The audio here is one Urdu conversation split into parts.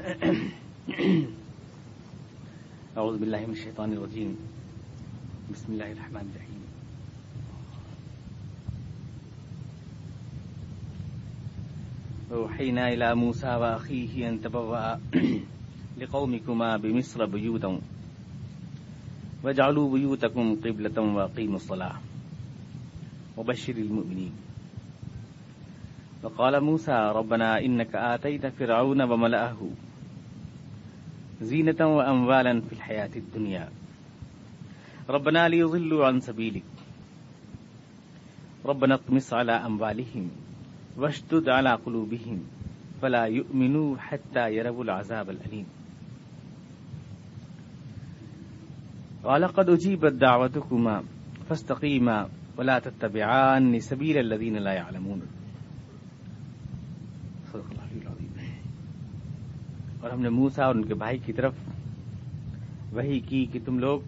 اعوذ باللہ من الشیطان الرجیم بسم اللہ الرحمن الرحیم اوحینا الی موسیٰ واخیہ ان تبوأ لقومکما بمصر بیوتا واجعلوا بیوتکم قبلۃ واقیموا الصلاۃ وبشر المؤمنین وقال موسیٰ ربنا انک آتیت فرعون وملأہ زینة واموالا فی الحیاة الدنیا ربنا لیضلوا عن سبیلک ربنا اطمس علی اموالہم واشدد علی قلوبہم فلا یؤمنوا حتی یروا العذاب الألیم قال قد اجیبت دعوتکما فاستقیما ولا تتبعان سبیل الذین لا یعلمون. صدق اللہ العظیم. اور ہم نے موسیٰ اور ان کے بھائی کی طرف وحی کی کہ تم لوگ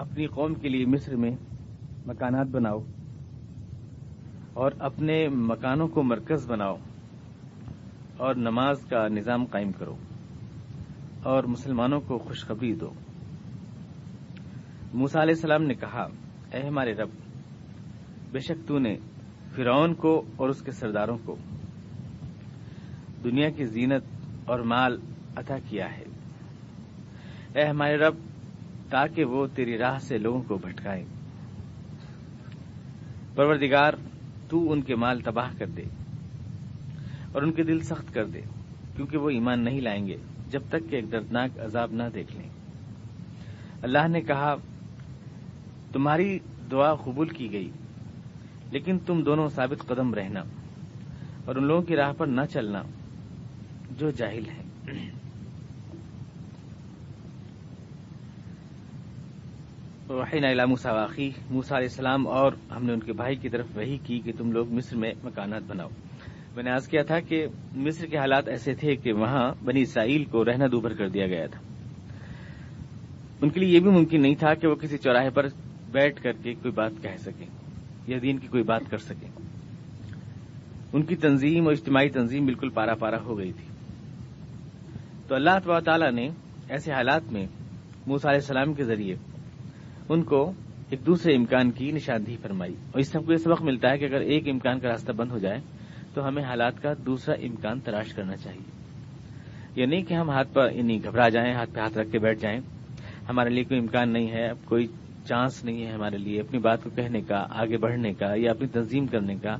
اپنی قوم کے لیے مصر میں مکانات بناؤ اور اپنے مکانوں کو مرکز بناؤ اور نماز کا نظام قائم کرو اور مسلمانوں کو خوشخبری دو. موسیٰ علیہ السلام نے کہا، اے ہمارے رب، بے شک تو نے فرعون کو اور اس کے سرداروں کو دنیا کی زینت اور مال عطا کیا ہے، اے ہمارے رب، تاکہ وہ تیری راہ سے لوگوں کو بھٹکائیں. پروردگار، تو ان کے مال تباہ کر دے اور ان کے دل سخت کر دے، کیونکہ وہ ایمان نہیں لائیں گے جب تک کہ ایک دردناک عذاب نہ دیکھ لیں. اللہ نے کہا، تمہاری دعا قبول کی گئی، لیکن تم دونوں ثابت قدم رہنا اور ان لوگوں کی راہ پر نہ چلنا جو جاہل ہیں. وحینا الی موسیٰ واخیہ، موسیٰ علیہ السلام اور ہم نے ان کے بھائی کی طرف وحی کی کہ تم لوگ مصر میں مکانات بناؤ. میں نے عرض کیا تھا کہ مصر کے حالات ایسے تھے کہ وہاں بنی اسرائیل کو رہنا دوبھر کر دیا گیا تھا. ان کے لیے یہ بھی ممکن نہیں تھا کہ وہ کسی چوراہے پر بیٹھ کر کے کوئی بات کہہ سکیں یا دین کی کوئی بات کر سکیں. ان کی تنظیم اور اجتماعی تنظیم بالکل پارا پارا ہو گئی تھی. تو اللہ تبارک تعالیٰ نے ایسے حالات میں موسیٰ علیہ السلام کے ذریعے ان کو ایک دوسرے امکان کی نشاندہی فرمائی. اور اس سے ہم کو یہ سبق ملتا ہے کہ اگر ایک امکان کا راستہ بند ہو جائے تو ہمیں حالات کا دوسرا امکان تلاش کرنا چاہیے. یہ نہیں کہ ہم ہاتھ پر گھبرا جائیں، ہاتھ پہ ہاتھ رکھ کے بیٹھ جائیں، ہمارے لیے کوئی امکان نہیں ہے، اب کوئی چانس نہیں ہے ہمارے لیے اپنی بات کو کہنے کا، آگے بڑھنے کا یا اپنی تنظیم کرنے کا.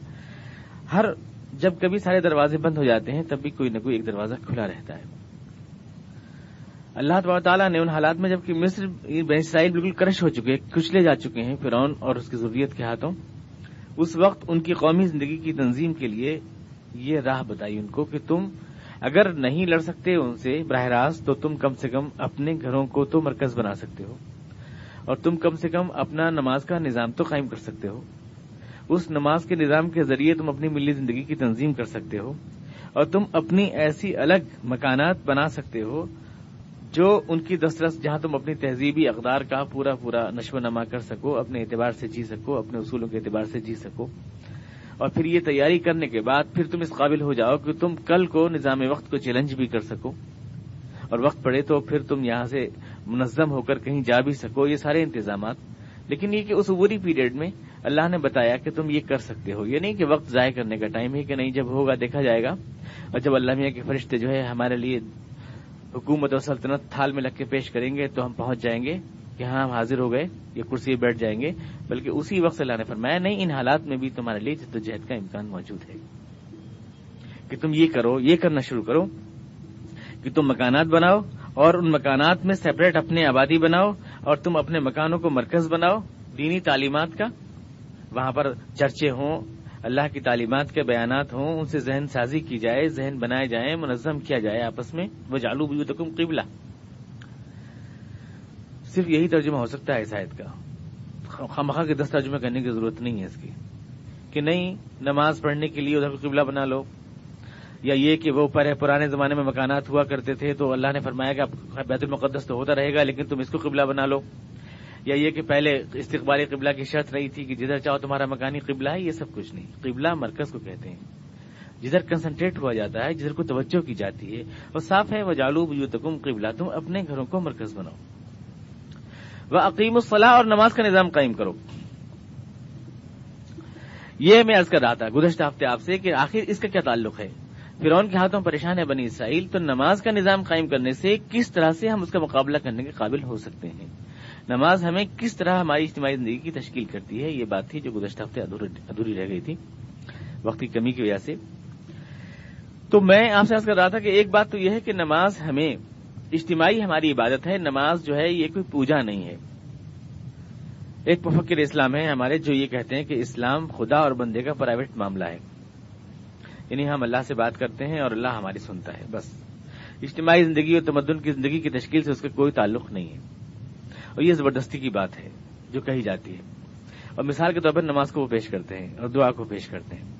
جب کبھی سارے دروازے بند ہو جاتے ہیں تب بھی کوئی نہ کوئی ایک دروازہ کھلا رہتا ہے. اللہ تبارک تعالیٰ نے ان حالات میں جبکہ مصر بنی اسرائیل بالکل کرش ہو چکے، کچلے جا چکے ہیں فرعون اور اس کی ذریت کے ہاتھوں، اس وقت ان کی قومی زندگی کی تنظیم کے لیے یہ راہ بتائی ان کو کہ تم اگر نہیں لڑ سکتے ان سے براہ راست تو تم کم سے کم اپنے گھروں کو تو مرکز بنا سکتے ہو اور تم کم سے کم اپنا نماز کا نظام تو قائم کر سکتے ہو. اس نماز کے نظام کے ذریعے تم اپنی ملی زندگی کی تنظیم کر سکتے ہو اور تم اپنی ایسی الگ مکانات بنا سکتے ہو جو ان کی دسترس، جہاں تم اپنی تہذیبی اقدار کا پورا نشو و نما کر سکو، اپنے اعتبار سے جی سکو، اپنے اصولوں کے اعتبار سے جی سکو. اور پھر یہ تیاری کرنے کے بعد پھر تم اس قابل ہو جاؤ کہ تم کل کو نظام وقت کو چیلنج بھی کر سکو اور وقت پڑے تو پھر تم یہاں سے منظم ہو کر کہیں جا بھی سکو. یہ سارے انتظامات، لیکن یہ کہ اس عبوری پیریڈ میں اللہ نے بتایا کہ تم یہ کر سکتے ہو. یہ نہیں کہ وقت ضائع کرنے کا ٹائم ہے کہ نہیں، جب ہوگا دیکھا جائے گا. اور جب اللہ میاں کے فرشتے جو ہے ہمارے لیے حکومت اور سلطنت تھال میں لگ کے پیش کریں گے تو ہم پہنچ جائیں گے کہ ہاں ہم حاضر ہو گئے، یہ کرسی بیٹھ جائیں گے. بلکہ اسی وقت اللہ نے فرمایا نہیں، ان حالات میں بھی تمہارے لیے جدوجہد کا امکان موجود ہے کہ تم یہ کرو، یہ کرنا شروع کرو کہ تم مکانات بناؤ اور ان مکانات میں سیپریٹ اپنے آبادی بناؤ اور تم اپنے مکانوں کو مرکز بناؤ دینی تعلیمات کا، وہاں پر چرچے ہوں، اللہ کی تعلیمات کے بیانات ہوں، ان سے ذہن سازی کی جائے، ذہن بنائے جائیں، منظم کیا جائے آپس میں. وَجَعَلُوا بُيُوتَكُمْ قِبْلَةً، صرف یہی ترجمہ ہو سکتا ہے اس آیت کا. خامخواہ کے 10 ترجمے کرنے کی ضرورت نہیں ہے اس کی کہ نہیں نماز پڑھنے کے لیے ادھر کو قبلہ بنا لو، یا یہ کہ وہ پرانے زمانے میں مکانات ہوا کرتے تھے تو اللہ نے فرمایا کہ بیت المقدس تو ہوتا رہے گا لیکن تم اس کو قبلہ بنا لو، یا یہ کہ پہلے استقبال قبلہ کی شرط رہی تھی کہ جدھر چاہو تمہارا مکانی قبلہ ہے. یہ سب کچھ نہیں. قبلہ مرکز کو کہتے ہیں. جدھر کنسنٹریٹ ہوا جاتا ہے، جدھر کو توجہ کی جاتی ہے، اور صاف ہے وجعلوا بیوتکم قبلہ، تم اپنے گھروں کو مرکز بناؤ، واقیموا الصلاۃ، اور نماز کا نظام قائم کرو۔ یہ میں عرض کر رہا تھا گزشتہ ہفتے آپ سے کہ آخر اس کا کیا تعلق ہے؟ فرعون کے ہاتھوں پریشان ہے بنی اسرائیل، تو نماز کا نظام قائم کرنے سے کس طرح سے ہم اس کا مقابلہ کرنے کے قابل ہو سکتے ہیں؟ نماز ہمیں کس طرح ہماری اجتماعی زندگی کی تشکیل کرتی ہے؟ یہ بات تھی جو گزشتہ ہفتے ادھوری رہ گئی تھی وقت کی کمی کی وجہ سے۔ تو میں آپ سے عرض کر رہا تھا کہ ایک بات تو یہ ہے کہ نماز ہمیں اجتماعی ہماری عبادت ہے، نماز جو ہے یہ کوئی پوجا نہیں ہے۔ ایک مفکر اسلام ہے ہمارے جو یہ کہتے ہیں کہ اسلام خدا اور بندے کا پرائیویٹ معاملہ ہے، یعنی ہم اللہ سے بات کرتے ہیں اور اللہ ہماری سنتا ہے، بس اجتماعی زندگی اور تمدن کی زندگی کی تشکیل سے اس کا کوئی تعلق نہیں ہے۔ اور یہ زبردستی کی بات ہے جو کہی جاتی ہے، اور مثال کے طور پر نماز کو وہ پیش کرتے ہیں اور دعا کو پیش کرتے ہیں۔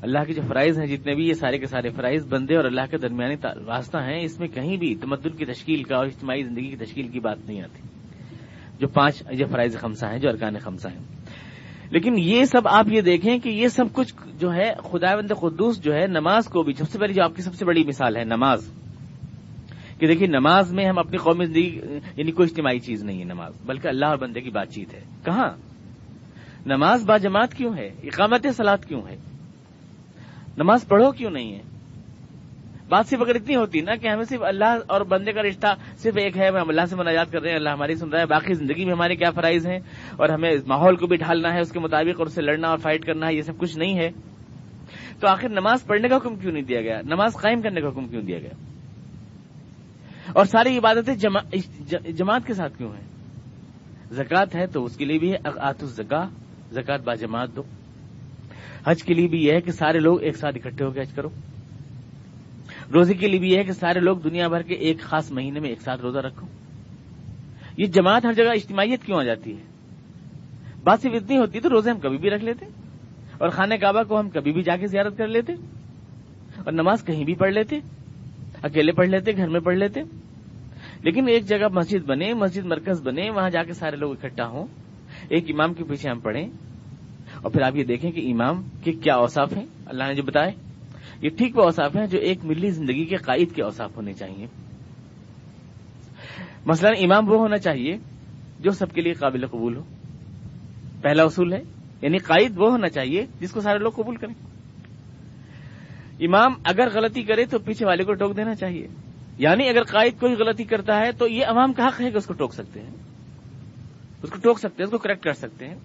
اللہ کے جو فرائض ہیں جتنے بھی، یہ سارے کے سارے فرائض بندے اور اللہ کے درمیانی واسطہ ہیں، اس میں کہیں بھی تمدن کی تشکیل کا اور اجتماعی زندگی کی تشکیل کی بات نہیں آتی، جو 5 یہ فرائض خمسہ ہیں، جو ارکان خمسہ ہیں۔ لیکن یہ سب آپ یہ دیکھیں کہ یہ سب کچھ جو ہے خداوند قدوس جو ہے نماز کو بھی، سب سے پہلی جو آپ کی سب سے بڑی مثال ہے نماز، کہ دیکھیے نماز میں ہم اپنی قومی زندگی، یعنی کوئی اجتماعی چیز نہیں ہے نماز، بلکہ اللہ اور بندے کی بات چیت ہے۔ کہاں نماز با جماعت کیوں ہے؟ اقامت صلاۃ کیوں ہے؟ نماز پڑھو کیوں نہیں ہے؟ بات صرف اگر اتنی ہوتی نا کہ ہمیں صرف اللہ اور بندے کا رشتہ صرف ایک ہے، ہم اللہ سے مناجات کر رہے ہیں، اللہ ہماری سن رہا ہے، باقی زندگی میں ہمارے کیا فرائض ہیں اور ہمیں اس ماحول کو بھی ڈھالنا ہے اس کے مطابق اور اس سے لڑنا اور فائٹ کرنا ہے، یہ سب کچھ نہیں ہے، تو آخر نماز پڑھنے کا حکم کیوں نہیں دیا گیا؟ نماز قائم کرنے کا حکم کیوں دیا گیا؟ اور ساری عبادتیں جماعت کے ساتھ کیوں ہیں؟ زکوٰۃ ہے تو اس کے لیے بھی ہے آتوا الزکاۃ، زکوٰۃ با جماعت دو۔ حج کے لیے بھی یہ ہے کہ سارے لوگ ایک ساتھ اکٹھے ہو کے حج کرو۔ روزے کے لیے بھی یہ ہے کہ سارے لوگ دنیا بھر کے ایک خاص مہینے میں ایک ساتھ روزہ رکھو۔ یہ جماعت ہر جگہ اجتماعیت کیوں آ جاتی ہے؟ بات صرف اتنی ہوتی تو روزے ہم کبھی بھی رکھ لیتے اور خانہ کعبہ کو ہم کبھی بھی جا کے زیارت کر لیتے اور نماز کہیں بھی پڑھ لیتے، اکیلے پڑھ لیتے، گھر میں پڑھ لیتے۔ لیکن ایک جگہ مسجد بنے، مسجد مرکز بنے، وہاں جا کے سارے لوگ اکٹھا ہوں، ایک امام کے پیچھے ہم پڑھیں، اور پھر آپ یہ دیکھیں کہ امام کے کیا اوصاف ہیں اللہ نے جو بتائے، یہ ٹھیک وہ اوصاف ہیں جو ایک ملی زندگی کے قائد کے اوصاف ہونے چاہیے۔ مثلا امام وہ ہونا چاہیے جو سب کے لیے قابل قبول ہو، پہلا اصول ہے، یعنی قائد وہ ہونا چاہیے جس کو سارے لوگ قبول کریں۔ امام اگر غلطی کرے تو پیچھے والے کو ٹوک دینا چاہیے، یعنی اگر قائد کوئی غلطی کرتا ہے تو یہ عوام کا حق ہے کہ اس کو ٹوک سکتے ہیں، اس کو ٹوک سکتے ہیں، اس کو کریکٹ کر سکتے ہیں۔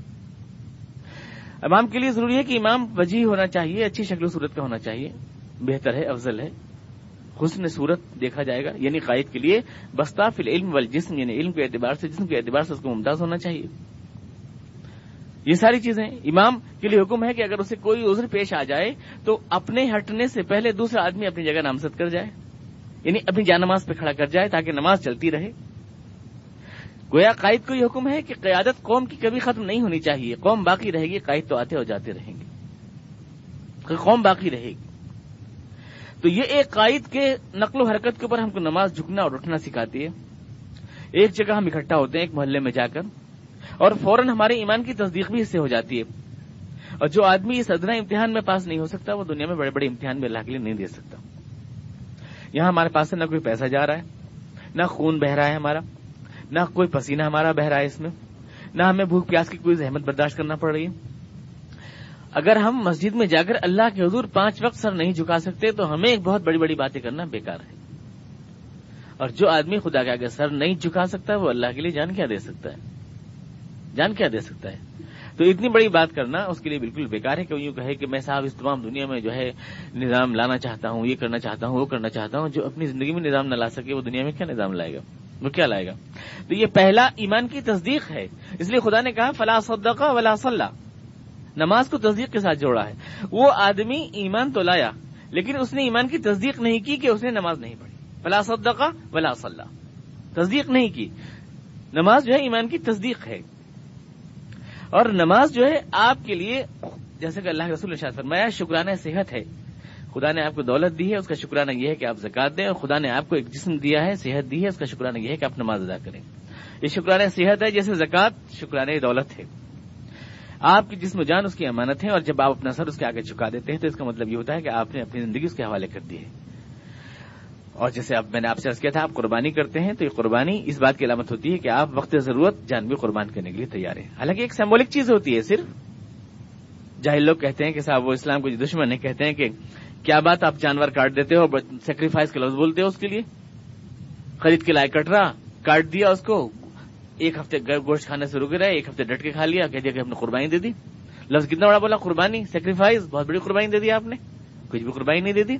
امام کے لیے ضروری ہے کہ امام وجیح ہونا چاہیے، اچھی شکل و صورت کا ہونا چاہیے، بہتر ہے، افضل ہے، حسن صورت دیکھا جائے گا، یعنی قائد کے لیے بسطہ فی العلم والجسم، یعنی علم کے اعتبار سے، جسم کے اعتبار سے اس کو ممتاز ہونا چاہیے۔ یہ ساری چیزیں امام کے لیے حکم ہے کہ اگر اسے کوئی عذر پیش آ جائے تو اپنے ہٹنے سے پہلے دوسرا آدمی اپنی جگہ نامزد کر جائے، یعنی اپنی جانماز پہ کھڑا کر جائے تاکہ نماز چلتی رہے۔ گویا قائد کو یہ حکم ہے کہ قیادت قوم کی کبھی ختم نہیں ہونی چاہیے، قوم باقی رہے گی، قائد تو آتے اور جاتے رہیں گے، قوم باقی رہے گی۔ تو یہ ایک قائد کے نقل و حرکت کے اوپر ہم کو نماز جھکنا اور اٹھنا سکھاتی ہے۔ ایک جگہ ہم اکٹھا ہوتے ہیں ایک محلے میں جا کر، اور فوراً ہمارے ایمان کی تصدیق بھی اس سے ہو جاتی ہے، اور جو آدمی اس ادنا امتحان میں پاس نہیں ہو سکتا وہ دنیا میں بڑے بڑے امتحان میں اللہ کے لیے نہیں دے سکتا۔ یہاں ہمارے پاس سے نہ کوئی پیسہ جا رہا ہے، نہ خون بہ رہا ہے ہمارا، نہ کوئی پسینہ ہمارا بہ رہا ہے اس میں، نہ ہمیں بھوک پیاس کی کوئی زحمت برداشت کرنا پڑ رہی ہے۔ اگر ہم مسجد میں جا کر اللہ کے حضور 5 وقت سر نہیں جھکا سکتے تو ہمیں ایک بہت بڑی بڑی باتیں کرنا بیکار ہے، اور جو آدمی خدا کے آگے سر نہیں جھکا سکتا وہ اللہ کے لیے جان کیا دے سکتا ہے؟ جان کیا دے سکتا ہے؟ تو اتنی بڑی بات کرنا اس کے لیے بالکل بیکار ہے کہ وہ یوں کہے کہ میں صاحب اس تمام دنیا میں جو ہے نظام لانا چاہتا ہوں، یہ کرنا چاہتا ہوں، وہ کرنا چاہتا ہوں۔ جو اپنی زندگی میں نظام نہ لا سکے وہ دنیا میں کیا نظام لائے گا؟ وہ کیا لائے گا؟ تو یہ پہلا ایمان کی تصدیق ہے، اس لیے خدا نے کہا فلا صدق ولا صلی، نماز کو تصدیق کے ساتھ جوڑا ہے۔ وہ آدمی ایمان تو لایا لیکن اس نے ایمان کی تصدیق نہیں کی کہ اس نے نماز نہیں پڑھی، فلا صدق ولا صلی، تصدیق نہیں کی۔ نماز جو ہے ایمان کی تصدیق ہے، اور نماز جو ہے آپ کے لیے جیسے کہ اللہ کے رسول نے ارشاد فرمایا شکرانہ صحت ہے۔ خدا نے آپ کو دولت دی ہے، اس کا شکرانہ یہ ہے کہ آپ زکات دیں، اور خدا نے آپ کو ایک جسم دیا ہے، صحت دی ہے، اس کا شکرانہ یہ ہے کہ آپ نماز ادا کریں۔ یہ شکرانہ صحت ہے، جیسے زکات شکرانہ دولت ہے۔ آپ کی جسم و جان اس کی امانت ہے، اور جب آپ اپنا سر اس کے آگے جھکا دیتے ہیں تو اس کا مطلب یہ ہوتا ہے کہ آپ نے اپنی زندگی اس کے حوالے کر دی ہے. اور جیسے اب میں نے آپ سے عرض کیا تھا، آپ قربانی کرتے ہیں تو یہ قربانی اس بات کی علامت ہوتی ہے کہ آپ وقت ضرورت جان بھی قربان کرنے کے لیے تیار ہیں. حالانکہ ایک سمبولک چیز ہوتی ہے. صرف جاہل لوگ کہتے ہیں کہ صاحب وہ اسلام کے دشمن ہیں، کہتے ہیں کہ کیا بات آپ جانور کاٹ دیتے ہو، سیکریفائس کا لفظ بولتے ہو اس کے لیے، خرید کے لائے کٹ رہا، کاٹ دیا اس کو، ایک ہفتے گوشت کھانے سے رکے رہے، ایک ہفتے ڈٹ کے کھا لیا، کہہ دیا کہ ہم نے قربانی دے دی. لفظ کتنا بڑا بولا، قربانی، سیکریفائس، بہت بڑی قربانی دے دی آپ نے. کچھ بھی قربانی نہیں دے دی،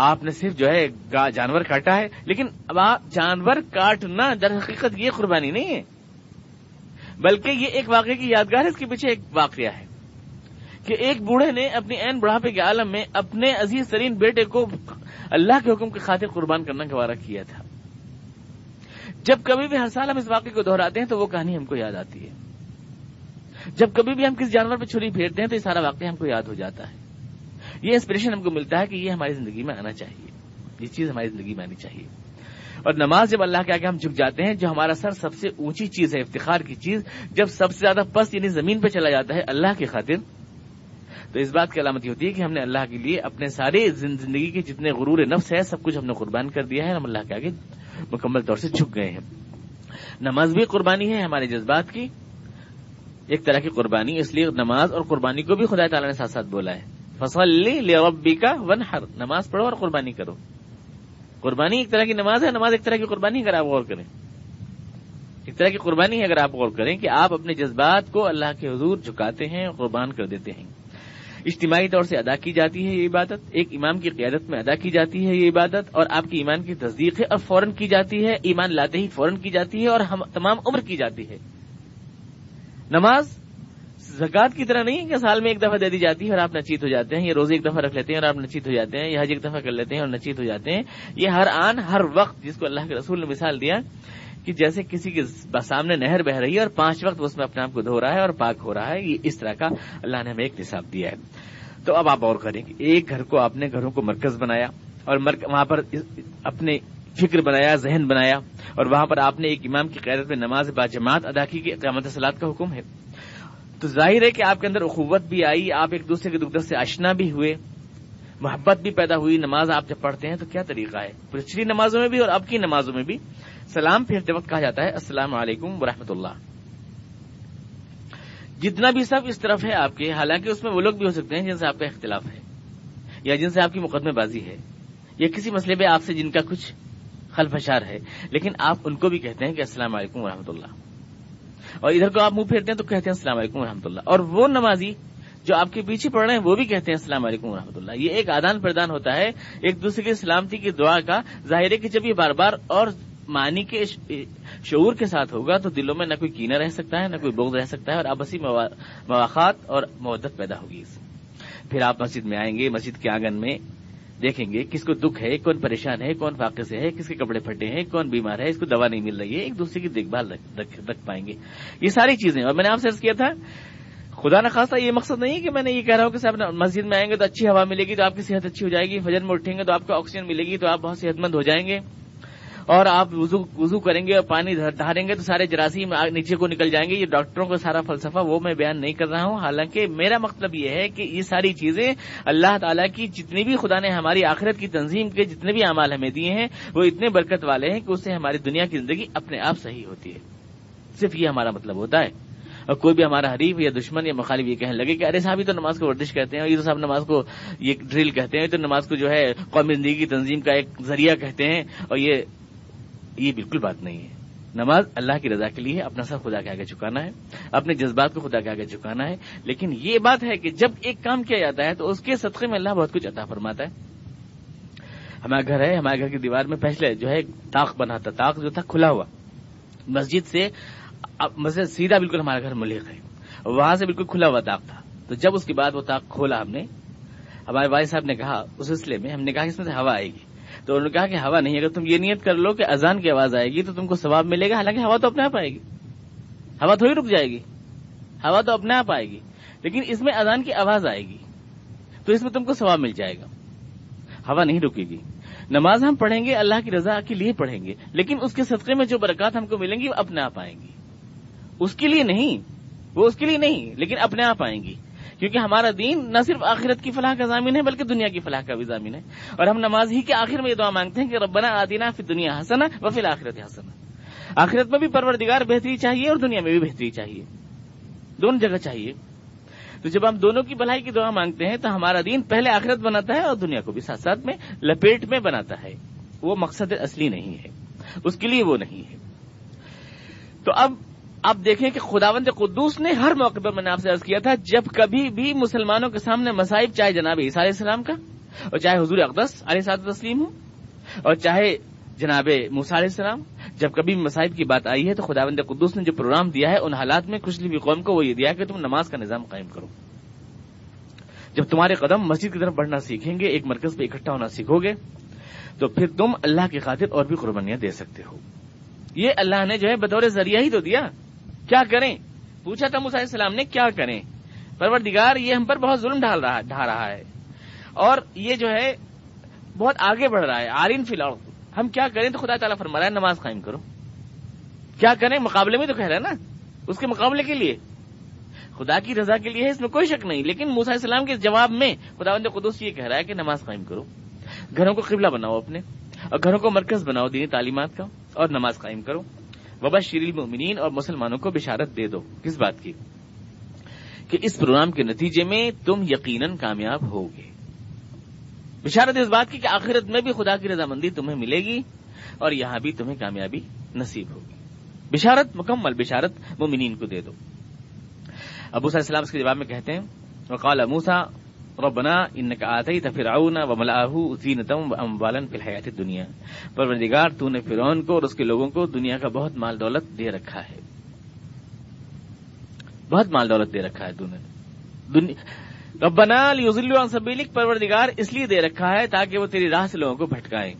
آپ نے صرف جو ہے جانور کاٹا ہے. لیکن اب آپ جانور کاٹنا در حقیقت یہ قربانی نہیں ہے، بلکہ یہ ایک واقعے کی یادگار ہے. اس کے پیچھے ایک واقعہ ہے کہ ایک بوڑھے نے اپنی عین بڑھاپے کے عالم میں اپنے عزیز ترین بیٹے کو اللہ کے حکم کی خاطر قربان کرنا کا وعدہ کیا تھا. جب کبھی بھی ہر سال ہم اس واقعے کو دہراتے ہیں تو وہ کہانی ہم کو یاد آتی ہے. جب کبھی بھی ہم کسی جانور پہ چھری پھیرتے ہیں تو یہ سارا واقعہ ہم کو یاد ہو جاتا ہے. یہ انسپریشن ہم کو ملتا ہے کہ یہ ہماری زندگی میں آنا چاہیے، یہ چیز ہماری زندگی میں آنی چاہیے. اور نماز جب اللہ کے آگے ہم جھک جاتے ہیں، جو ہمارا سر سب سے اونچی چیز ہے، افتخار کی چیز، جب سب سے زیادہ پست یعنی زمین پہ چلا جاتا ہے اللہ کی خاطر، تو اس بات کی علامت ہوتی ہے کہ ہم نے اللہ کے لیے اپنے سارے زندگی کے جتنے غرور نفس ہے سب کچھ ہم نے قربان کر دیا ہے. ہم اللہ کے آگے مکمل طور سے جھک گئے ہیں. نماز بھی قربانی ہے ہمارے جذبات کی، ایک طرح کی قربانی. اس لیے نماز اور قربانی کو بھی خدا تعالیٰ نے ساتھ ساتھ بولا ہے، فصلی لربک وانحر، نماز پڑھو اور قربانی کرو. قربانی ایک طرح کی نماز ہے، نماز ایک طرح کی قربانی. اگر آپ غور کریں، ایک طرح کی قربانی ہے اگر آپ غور کریں کہ آپ اپنے جذبات کو اللہ کے حضور جھکاتے ہیں، قربان کر دیتے ہیں. اجتماعی طور سے ادا کی جاتی ہے یہ عبادت، ایک امام کی قیادت میں ادا کی جاتی ہے یہ عبادت، اور آپ کی ایمان کی تصدیق ہے اور فوراً کی جاتی ہے، ایمان لاتے ہی فوراً کی جاتی ہے اور ہم تمام عمر کی جاتی ہے. نماز زکوٰۃ کی طرح نہیں ہے کہ سال میں ایک دفعہ دے دی جاتی ہے اور آپ نچیت ہو جاتے ہیں، یہ روزے ایک دفعہ رکھ لیتے ہیں اور آپ نچیت ہو جاتے ہیں، یہ حج ایک دفعہ کر لیتے ہیں اور نچیت ہو جاتے ہیں. یہ ہر آن ہر وقت، جس کو اللہ کے رسول نے مثال دیا کہ جیسے کسی کے سامنے نہر بہ رہی ہے اور 5 وقت اس میں اپنے آپ کو دھو رہا ہے اور پاک ہو رہا ہے، یہ اس طرح کا اللہ نے ہمیں ایک نصاب دیا ہے. تو اب آپ اور کریں کہ ایک گھر کو آپ نے گھروں کو مرکز بنایا اور وہاں پر اپنے فکر بنایا، ذہن بنایا، اور وہاں پر آپ نے ایک امام کی قیادت میں نماز با جماعت ادا کی کہ اقامت صلاۃ کا حکم ہے. تو ظاہر ہے کہ آپ کے اندر اخوت بھی آئی، آپ ایک دوسرے کے دکھ درد سے آشنا بھی ہوئے، محبت بھی پیدا ہوئی. نماز آپ جب پڑھتے ہیں تو کیا طریقہ ہے، پچھلی نمازوں میں بھی اور اب کی نمازوں میں بھی سلام پھیرتے وقت کہا جاتا ہے السلام علیکم ورحمۃ اللہ. جتنا بھی سب اس طرف ہے آپ کے، حالانکہ اس میں وہ لوگ بھی ہو سکتے ہیں جن سے آپ کا اختلاف ہے یا جن سے آپ کی مقدمے بازی ہے یا کسی مسئلے پہ آپ سے جن کا کچھ خلفشار ہے، لیکن آپ ان کو بھی کہتے ہیں کہ السلام علیکم ورحمۃ اللہ، اور ادھر کو آپ منہ پھیرتے ہیں تو کہتے ہیں السلام علیکم ورحمۃ اللہ. اور وہ نمازی جو آپ کے پیچھے پڑھ رہے ہیں وہ بھی کہتے ہیں السلام علیکم ورحمۃ اللہ. یہ ایک آدان پردان ہوتا ہے ایک دوسرے کی سلامتی کی دعا کا. ظاہر ہے کہ جب یہ بار بار اور معنی کے شعور کے ساتھ ہوگا تو دلوں میں نہ کوئی کینہ رہ سکتا ہے، نہ کوئی بغض رہ سکتا ہے، اور آپسی مواخات اور مودت پیدا ہوگی. پھر آپ مسجد میں آئیں گے، مسجد کے آنگن میں دیکھیں گے کس کو دکھ ہے، کون پریشان ہے، کون فاقے سے ہے، کس کے کپڑے پھٹے ہیں، کون بیمار ہے، اس کو دوا نہیں مل رہی ہے، ایک دوسرے کی دیکھ بھال رکھ پائیں گے. یہ ساری چیزیں. اور میں نے آپ سے عرض کیا تھا خدا نخواستہ یہ مقصد نہیں ہے کہ میں نے یہ کہہ رہا ہوں کہ صاحب مسجد میں آئیں گے تو اچھی ہوا ملے گی تو آپ کی صحت اچھی ہو جائے گی، فجر میں اٹھیں گے تو آپ کو آکسیجن ملے گی تو آپ بہت صحت مند ہو جائیں گے، اور آپ وضو کریں گے اور پانی ڈھاریں گے تو سارے جراثیم نیچے کو نکل جائیں گے. یہ ڈاکٹروں کا سارا فلسفہ وہ میں بیان نہیں کر رہا ہوں. حالانکہ میرا مطلب یہ ہے کہ یہ ساری چیزیں اللہ تعالیٰ کی جتنی بھی خدا نے ہماری آخرت کی تنظیم کے جتنے بھی اعمال ہمیں دیے ہیں وہ اتنے برکت والے ہیں کہ اس سے ہماری دنیا کی زندگی اپنے آپ صحیح ہوتی ہے. صرف یہ ہمارا مطلب ہوتا ہے. اور کوئی بھی ہمارا حریف یا دشمن یا مخالف یہ کہنے لگے کہ ارے صاحب یہ تو نماز کو ورزش کہتے ہیں، یہ تو صاحب نماز کو یہ ڈرل کہتے ہیں، تو نماز کو جو ہے قومی زندگی کی تنظیم کا ایک ذریعہ کہتے ہیں، اور یہ بالکل بات نہیں ہے. نماز اللہ کی رضا کے لیے اپنا سر خدا کے آگے جھکانا ہے، اپنے جذبات کو خدا کے آگے جھکانا ہے. لیکن یہ بات ہے کہ جب ایک کام کیا جاتا ہے تو اس کے صدقے میں اللہ بہت کچھ عطا فرماتا ہے. ہمارا گھر ہے، ہمارے گھر کی دیوار میں پہلے جو ہے طاق بنا تھا، طاق جو تھا کھلا ہوا، مسجد سے مسجد سیدھا بالکل ہمارا گھر ملحق ہے، وہاں سے بالکل کھلا ہوا طاق تھا. تو جب اس کے بعد وہ طاق کھولا ہم نے، ہمارے والد صاحب نے کہا اس سلسلے میں، ہم نے کہا کہ اس میں سے ہوا آئے گی. تو انہوں نے کہا کہ ہوا نہیں، اگر تم یہ نیت کر لو کہ اذان کی آواز آئے گی تو تم کو ثواب ملے گا. حالانکہ ہوا تو اپنے آپ آئے گی، ہوا تھوڑی رک جائے گی، ہوا تو اپنے آپ آئے گی، لیکن اس میں اذان کی آواز آئے گی تو اس میں تم کو ثواب مل جائے گا. ہوا نہیں رکے گی. نماز ہم پڑھیں گے اللہ کی رضا کے لیے پڑھیں گے، لیکن اس کے صدقے میں جو برکات ہم کو ملیں گی وہ اپنے آپ آئیں گی، اس کے لیے نہیں. وہ اس کے لیے نہیں، لیکن اپنے آپ آئیں گی، کیونکہ ہمارا دین نہ صرف آخرت کی فلاح کا ضامن ہے بلکہ دنیا کی فلاح کا بھی ضامن ہے. اور ہم نماز ہی کے آخر میں یہ دعا مانگتے ہیں کہ ربنا آتنا فی الدنیا حسنہ وفی الآخرۃ حسنہ. آخرت میں بھی پروردگار بہتری چاہیے اور دنیا میں بھی بہتری چاہیے، دونوں جگہ چاہیے. تو جب ہم دونوں کی بھلائی کی دعا مانگتے ہیں تو ہمارا دین پہلے آخرت بناتا ہے اور دنیا کو بھی ساتھ ساتھ میں لپیٹ میں بناتا ہے. وہ مقصد اصلی نہیں ہے، اس کے لیے وہ نہیں ہے. تو اب آپ دیکھیں کہ خداوند قدوس نے ہر موقع پر، میں نے آپ سے عرض کیا تھا، جب کبھی بھی مسلمانوں کے سامنے مصائب، چاہے جناب عیسیٰ علیہ السلام کا اور چاہے حضور اقدس علیہ الصلوۃ والتسلیم ہو اور چاہے جناب موسیٰ علیہ السلام، جب کبھی مصائب کی بات آئی ہے تو خداوند قدوس نے جو پروگرام دیا ہے ان حالات میں کچھ بھی قوم کو وہ یہ دیا کہ تم نماز کا نظام قائم کرو. جب تمہارے قدم مسجد کی طرف بڑھنا سیکھیں گے، ایک مرکز پہ اکٹھا ہونا سیکھو گے، تو پھر تم اللہ کی خاطر اور بھی قربانیاں دے سکتے ہو. یہ اللہ نے جو ہے بطور ذریعہ ہی تو دیا. کیا کریں؟ پوچھا تھا موسیٰ علیہ السلام نے، کیا کریں؟ پروردگار یہ ہم پر بہت ظلم ڈھا رہا ہے اور یہ جو ہے بہت آگے بڑھ رہا ہے، عارین فی الارض، ہم کیا کریں؟ تو خدا تعالیٰ فرما رہا ہے نماز قائم کرو. کیا کریں؟ مقابلے میں تو کہہ رہا ہے نا، اس کے مقابلے کے لیے، خدا کی رضا کے لیے ہے، اس میں کوئی شک نہیں. لیکن موسیٰ علیہ السلام کے جواب میں خداوند قدوس یہ کہہ رہا ہے کہ نماز قائم کرو، گھروں کو قبلہ بناؤ اپنے، اور گھروں کو مرکز بناؤ دینی تعلیمات کا، اور نماز قائم کرو. وبشر المؤمنین، اور مسلمانوں کو بشارت دے دو. کس بات کی؟ کہ اس پروگرام کے نتیجے میں تم یقیناً کامیاب ہوگے. بشارت اس بات کی کہ آخرت میں بھی خدا کی رضامندی تمہیں ملے گی اور یہاں بھی تمہیں کامیابی نصیب ہوگی. بشارت، مکمل بشارت مومنین کو دے دو. ابو صلی اللہ علیہ وسلم اس کے جواب میں کہتے ہیں وقال موسیٰ ربنا انک آتیت فرعون وملأہ زینۃ واموالا فی الحیاۃ الدنیا. پروردگار تو نے فرعون کو اور اس کے لوگوں کو دنیا کا بہت مال دولت دے رکھا ہے، بہت مال دولت دے رکھا ہے تو نے. ربنا لیضلوا عن سبیلک، پروردگار اس لیے دے رکھا ہے تاکہ وہ تیری راہ سے لوگوں کو بھٹکائیں.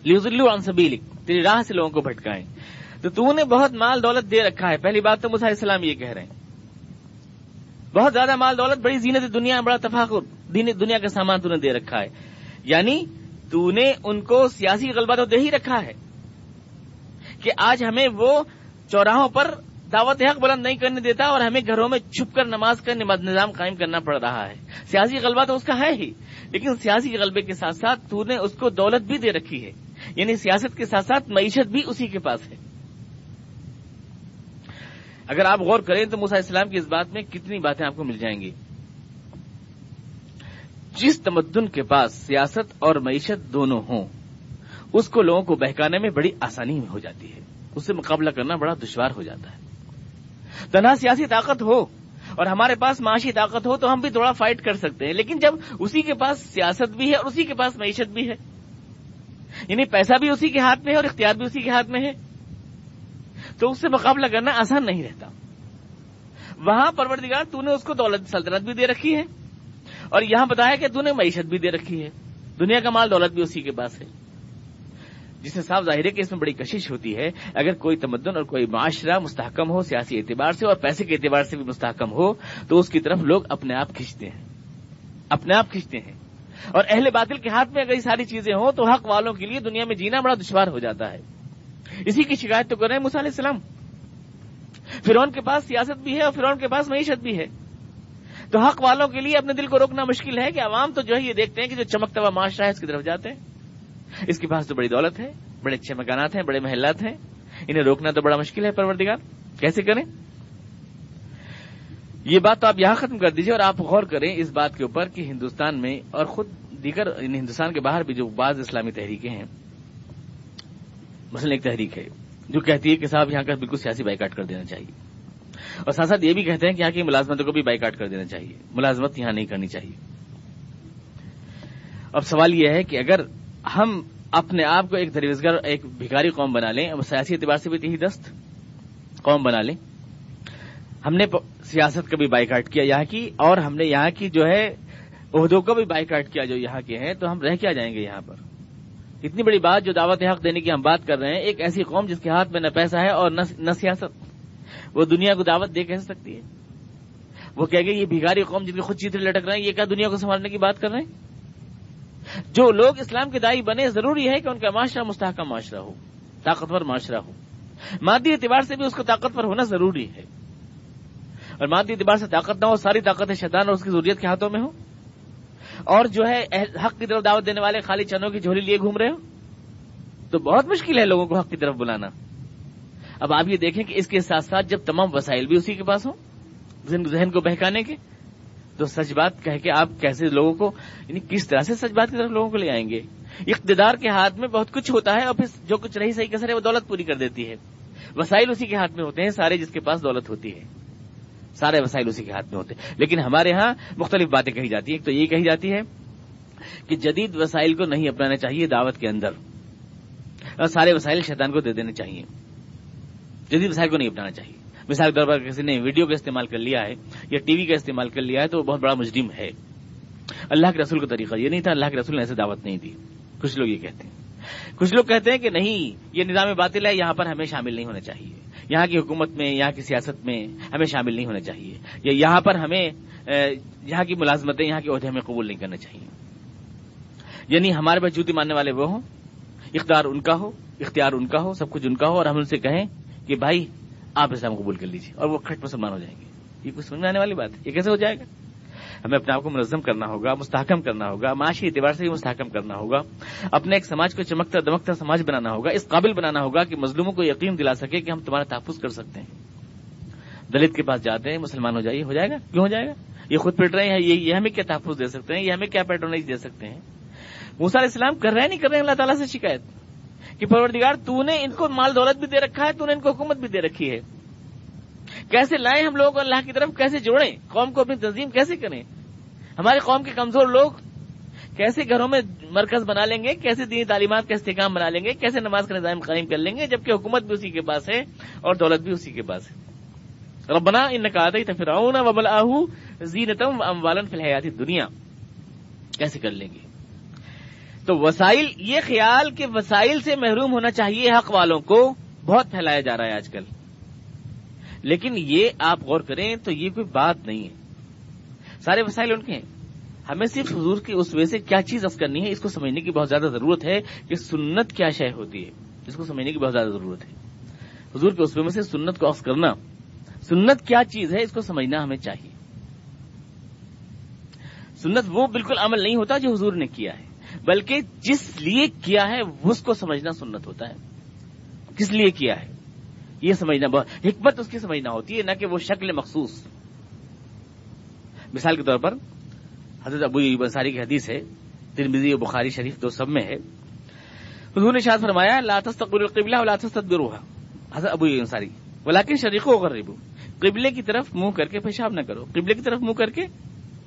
لیضلوا عن سبیلک، تیری راہ سے لوگوں کو بھٹکائیں. تو نے بہت مال دولت دے رکھا ہے. پہلی بات تو موسیٰ علیہ السلام یہ کہہ رہے ہیں، بہت زیادہ مال دولت، بڑی زینت دنیا، بڑا تفاخر، دنیا کا سامان تو نے دے رکھا ہے. یعنی تو نے ان کو سیاسی غلبہ تو دے ہی رکھا ہے کہ آج ہمیں وہ چوراہوں پر دعوت حق بلند نہیں کرنے دیتا اور ہمیں گھروں میں چھپ کر نماز کا نظام قائم کرنا پڑ رہا ہے. سیاسی غلبہ تو اس کا ہے ہی، لیکن سیاسی غلبے کے ساتھ ساتھ تو نے اس کو دولت بھی دے رکھی ہے. یعنی سیاست کے ساتھ ساتھ معیشت بھی اسی کے پاس ہے. اگر آپ غور کریں تو موسیٰ علیہ السلام کی اس بات میں کتنی باتیں آپ کو مل جائیں گی. جس تمدن کے پاس سیاست اور معیشت دونوں ہوں اس کو لوگوں کو بہکانے میں بڑی آسانی ہو جاتی ہے، اس سے مقابلہ کرنا بڑا دشوار ہو جاتا ہے. تنہا سیاسی طاقت ہو اور ہمارے پاس معاشی طاقت ہو تو ہم بھی تھوڑا فائٹ کر سکتے ہیں، لیکن جب اسی کے پاس سیاست بھی ہے اور اسی کے پاس معیشت بھی ہے، یعنی پیسہ بھی اسی کے ہاتھ میں ہے اور اختیار بھی اسی کے ہاتھ میں ہے، تو اس سے مقابلہ کرنا آسان نہیں رہتا. وہاں پروردگار تو نے اس کو دولت سلطنت بھی دے رکھی ہے اور یہاں بتایا کہ تو نے معیشت بھی دے رکھی ہے، دنیا کا مال دولت بھی اسی کے پاس ہے، جس سے صاف ظاہر ہے کہ اس میں بڑی کشش ہوتی ہے. اگر کوئی تمدن اور کوئی معاشرہ مستحکم ہو سیاسی اعتبار سے اور پیسے کے اعتبار سے بھی مستحکم ہو تو اس کی طرف لوگ اپنے آپ کھنچتے ہیں. اور اہل باطل کے ہاتھ میں اگر یہ ساری چیزیں ہوں تو حق والوں کے لیے دنیا میں جینا بڑا دشوار ہو جاتا ہے. اسی کی شکایت تو کر رہے ہیں موسیٰ علیہ السلام. فرعون کے پاس سیاست بھی ہے اور فرعون کے پاس معیشت بھی ہے، تو حق والوں کے لیے اپنے دل کو روکنا مشکل ہے کہ عوام تو جو ہے یہ دیکھتے ہیں کہ جو چمکتا ہوا معاشرہ ہے اس کی طرف جاتے ہیں، اس کے پاس تو بڑی دولت ہے، بڑے اچھے مکانات ہیں، بڑے محلات ہیں، انہیں روکنا تو بڑا مشکل ہے. پروردگار کیسے کریں؟ یہ بات تو آپ یہاں ختم کر دیجئے اور آپ غور کریں اس بات کے اوپر کہ ہندوستان میں اور خود دیگر ہندوستان کے باہر بھی جو بعض اسلامی تحریکیں ہیں، مثلا ایک تحریک ہے جو کہتی ہے کہ صاحب یہاں کا بالکل سیاسی بائیکاٹ کر دینا چاہیے، اور ساتھ ساتھ یہ بھی کہتے ہیں کہ یہاں کی ملازمتوں کو بھی بائیکاٹ کر دینا چاہیے، ملازمت یہاں نہیں کرنی چاہیے. اب سوال یہ ہے کہ اگر ہم اپنے آپ کو ایک درویزگر، ایک بھکاری قوم بنا لیں، اور سیاسی اعتبار سے بھی تہی دست قوم بنا لیں، ہم نے سیاست کا بھی بائیکاٹ کیا یہاں کی، اور ہم نے یہاں کی جو ہے عہدوں کا بھی بائیکاٹ کیا جو یہاں کے ہیں، تو ہم رہ کیا جائیں گے یہاں پر؟ اتنی بڑی بات جو دعوت حق دینے کی ہم بات کر رہے ہیں، ایک ایسی قوم جس کے ہاتھ میں نہ پیسہ ہے اور نہ سیاست، وہ دنیا کو دعوت دے کہہ سکتی ہے؟ وہ کہہ گئے یہ بھکاری قوم جن کے خود چیترے لٹک رہے ہیں، یہ کیا دنیا کو سنبھالنے کی بات کر رہے ہیں؟ جو لوگ اسلام کے داعی بنے ضروری ہے کہ ان کا معاشرہ مستحکم معاشرہ ہو، طاقتور معاشرہ ہو، مادی اعتبار سے بھی اس کو طاقتور ہونا ضروری ہے. اور مادی اعتبار سے طاقت نہ ہو، ساری طاقت شیطان اور اس کی ذریت کے ہاتھوں میں ہو، اور جو ہے حق کی طرف دعوت دینے والے خالی چنوں کی جھولی لیے گھوم رہے ہو، تو بہت مشکل ہے لوگوں کو حق کی طرف بلانا۔ اب آپ یہ دیکھیں کہ اس کے ساتھ ساتھ جب تمام وسائل بھی اسی کے پاس ہوں ذہن کو بہکانے کے، تو سچ بات کہہ کے آپ کیسے لوگوں کو، یعنی کس طرح سے سچ بات کی طرف لوگوں کو لے آئیں گے؟ اقتدار کے ہاتھ میں بہت کچھ ہوتا ہے، اور پھر جو کچھ رہی صحیح کسر ہے وہ دولت پوری کر دیتی ہے۔ وسائل اسی کے ہاتھ میں ہوتے ہیں سارے، جس کے پاس دولت ہوتی ہے سارے وسائل اسی کے ہاتھ میں ہوتے ہیں۔ لیکن ہمارے ہاں مختلف باتیں کہی جاتی ہیں۔ ایک تو یہ کہی جاتی ہے کہ جدید وسائل کو نہیں اپنانا چاہیے دعوت کے اندر، اور سارے وسائل شیطان کو دے دینے چاہیے، جدید وسائل کو نہیں اپنانا چاہیے۔ مثال کے طور پر کسی نے ویڈیو کا استعمال کر لیا ہے یا ٹی وی کا استعمال کر لیا ہے تو وہ بہت بڑا مجرم ہے۔ اللہ کے رسول کا طریقہ یہ نہیں تھا، اللہ کے رسول نے ایسے دعوت نہیں دی۔ کچھ لوگ یہ کہتے ہیں، کچھ لوگ کہتے ہیں کہ نہیں، یہ نظام باطل ہے، یہاں پر ہمیں شامل نہیں ہونا چاہیے، یہاں کی حکومت میں، یہاں کی سیاست میں ہمیں شامل نہیں ہونا چاہیے، یا یہاں پر ہمیں یہاں کی ملازمتیں، یہاں کے عہدے ہمیں قبول نہیں کرنا چاہیے۔ یعنی ہمارے پاس جوتی ماننے والے وہ ہوں، اقتدار ان کا ہو، اختیار ان کا ہو، سب کچھ ان کا ہو، اور ہم ان سے کہیں کہ بھائی آپ اسلام قبول کر لیجیے، اور وہ کھٹ مسلمان ہو جائیں گے۔ یہ کچھ سمجھ میں آنے والی بات ہے؟ یہ کیسے ہو جائے گا؟ ہمیں اپنے آپ کو منظم کرنا ہوگا، مستحکم کرنا ہوگا، معاشی اعتبار سے بھی مستحکم کرنا ہوگا، اپنے ایک سماج کو چمکتا دمکتا سماج بنانا ہوگا، اس قابل بنانا ہوگا کہ مظلوموں کو یقین دلا سکے کہ ہم تمہارا تحفظ کر سکتے ہیں۔ دلت کے پاس جاتے ہیں مسلمان ہو جائیے، ہو جائے گا؟ کیوں ہو جائے گا؟ یہ خود پٹ رہے ہیں، یہ ہمیں کیا تحفظ دے سکتے ہیں، یہ ہمیں کیا پیٹرونیج دے سکتے ہیں؟ موسیٰ علیہ السلام کر رہے ہیں نہیں کر رہے ہیں اللہ تعالیٰ سے شکایت کہ پروردگار تو نے ان کو مال دولت بھی دے رکھا ہے، تو نے ان کو حکومت بھی دے رکھی ہے، کیسے لائیں ہم لوگوں کو اللہ کی طرف، کیسے جوڑیں قوم کو، اپنی تنظیم کیسے کریں؟ ہماری قوم کے کمزور لوگ کیسے گھروں میں مرکز بنا لیں گے، کیسے دینی تعلیمات کا استحکام بنا لیں گے، کیسے نماز کا نظام قائم کر لیں گے، جبکہ حکومت بھی اسی کے پاس ہے اور دولت بھی اسی کے پاس ہے۔ ربنا انک آتیت فرعون وملأہ زینۃ واموالا فی الحیاۃ الدنیا، کیسے کر لیں گے؟ تو وسائل، یہ خیال کہ وسائل سے محروم ہونا چاہیے حق والوں کو، بہت پھیلایا جا رہا ہے آج کل۔ لیکن یہ آپ غور کریں تو یہ کوئی بات نہیں ہے، سارے وسائل ان کے ہیں، ہمیں صرف حضور کی اسوے سے کیا چیز اخذ کرنی ہے، اس کو سمجھنے کی بہت زیادہ ضرورت ہے کہ سنت کیا شے ہوتی ہے، اس کو سمجھنے کی بہت زیادہ ضرورت ہے۔ حضور کے اسوے میں سے سنت کو اخذ کرنا، سنت کیا چیز ہے اس کو سمجھنا ہمیں چاہیے۔ سنت وہ بالکل عمل نہیں ہوتا جو حضور نے کیا ہے، بلکہ جس لیے کیا ہے اس کو سمجھنا سنت ہوتا ہے، کس لیے کیا ہے یہ سمجھنا، بہت حکمت اس کی سمجھنا ہوتی ہے، نہ کہ وہ شکل مخصوص۔ مثال کے طور پر حضرت ابو ایوب انصاری کی حدیث ہے، ترمذی و بخاری شریف دو سب میں ہے، حضور نے ارشاد فرمایا لا تستقبلوا القبلہ ولا تستدبروها، حضرت ابو ایوب انصاری، ولکن شرقوا وغربوا، قبلے کی طرف منہ کر کے پیشاب نہ کرو، قبلے کی طرف منہ کر کے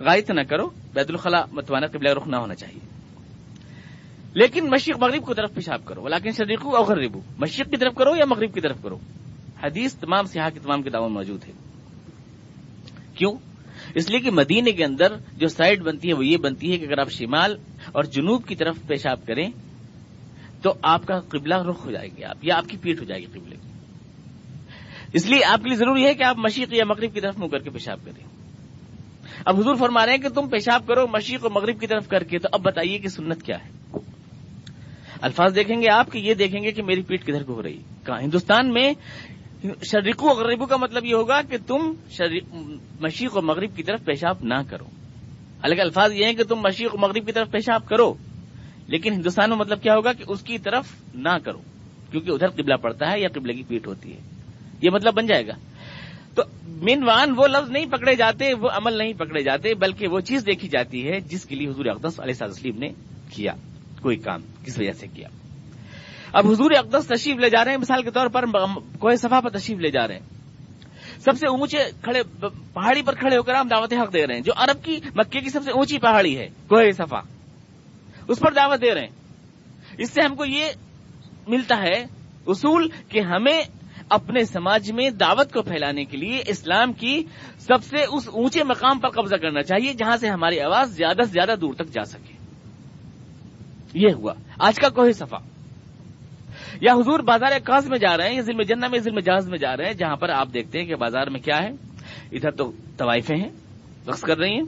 غائط نہ کرو، بیت الخلاء متوانا قبلہ رخ نہ ہونا چاہیے، لیکن مشرق مغرب کی طرف پیشاب کرو، ولکن شرقوا او غربوا، مشرق کی طرف کرو یا مغرب کی طرف کرو۔ حدیث تمام صحاح کی تمام کتابوں میں موجود ہے۔ کیوں؟ اس لیے کہ مدینے کے اندر جو سائڈ بنتی ہے وہ یہ بنتی ہے کہ اگر آپ شمال اور جنوب کی طرف پیشاب کریں تو آپ کا قبلہ رخ ہو جائے گی، آپ یا آپ کی پیٹھ ہو جائے گی قبلے کی۔ اس لیے آپ کے لیے ضروری ہے کہ آپ مشرق یا مغرب کی طرف منہ کر کے پیشاب کریں۔ اب حضور فرما رہے ہیں کہ تم پیشاب کرو مشرق اور مغرب کی طرف کر کے، تو اب بتائیے کہ سنت کیا ہے؟ الفاظ دیکھیں گے آپ کہ یہ دیکھیں گے کہ میری پیٹھ کدھر کو ہو رہی ہے۔ کہاں؟ ہندوستان میں شرقو و غربو کا مطلب یہ ہوگا کہ تم مشرق و مغرب کی طرف پیشاب نہ کرو، حالانکہ الفاظ یہ ہیں کہ تم مشرق و مغرب کی طرف پیشاب کرو، لیکن ہندوستان میں مطلب کیا ہوگا کہ اس کی طرف نہ کرو، کیونکہ ادھر قبلہ پڑتا ہے یا قبلے کی پیٹھ ہوتی ہے، یہ مطلب بن جائے گا۔ تو منوان وہ لفظ نہیں پکڑے جاتے، وہ عمل نہیں پکڑے جاتے، بلکہ وہ چیز دیکھی جاتی ہے جس کے لیے حضور اقدس علیہ السلام نے کیا، کوئی کام کس وجہ سے کیا۔ اب حضور اقدس تشریف لے جا رہے ہیں، مثال کے طور پر کوہ صفا پر تشریف لے جا رہے ہیں، سب سے اونچے کھڑے پہاڑی پر کھڑے ہو کر ہم دعوت حق دے رہے ہیں، جو عرب کی مکے کی سب سے اونچی پہاڑی ہے کوہ صفا، اس پر دعوت دے رہے ہیں۔ اس سے ہم کو یہ ملتا ہے اصول کہ ہمیں اپنے سماج میں دعوت کو پھیلانے کے لیے اسلام کی سب سے اس اونچے مقام پر قبضہ کرنا چاہیے جہاں سے ہماری آواز زیادہ سے زیادہ دور تک جا سکے۔ یہ ہوا آج کا کوہ صفا۔ یا حضور بازار کاظ میں جا رہے ہیں، یا ظلم جنہ میں ظلم جاز میں جا رہے ہیں، جہاں پر آپ دیکھتے ہیں کہ بازار میں کیا ہے، ادھر تو طوائفیں ہیں رقص کر رہی ہیں،